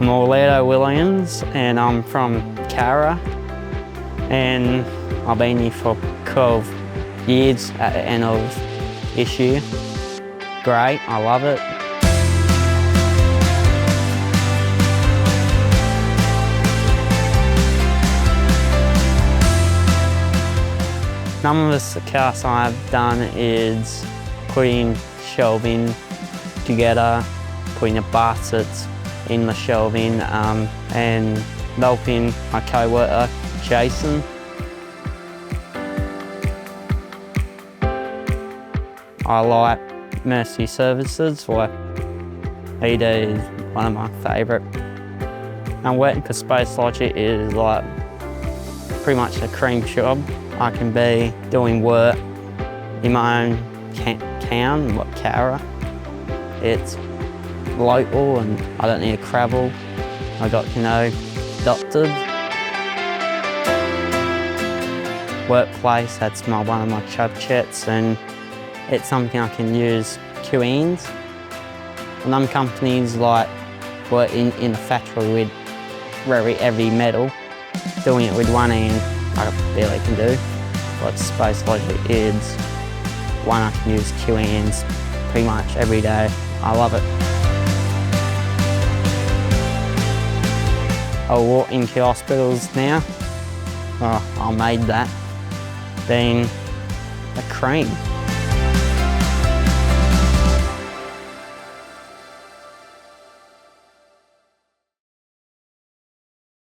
Williams, and I'm from Cowra, and I've been here for 12 years at the end of this year. Great, I love it. Some of the tasks I've done is putting shelving together, putting the baskets in the shelving, and helping my co-worker, Jason. I like Mercy Services, like he is one of my favourite. And working for SpaceLogic is like pretty much a cream job. I can be doing work in my own town, like Cowra. It's local and I don't need to travel. I got to know doctors. Workplace, that's one of my subjects, and it's something I can use two hands. And some companies like work in a factory with very heavy metal. Doing it with one hand, I barely can do. But SpaceLogic is one I can use two hands pretty much every day. I love it. I walk into hospitals now. Oh, I made that. Being a cream.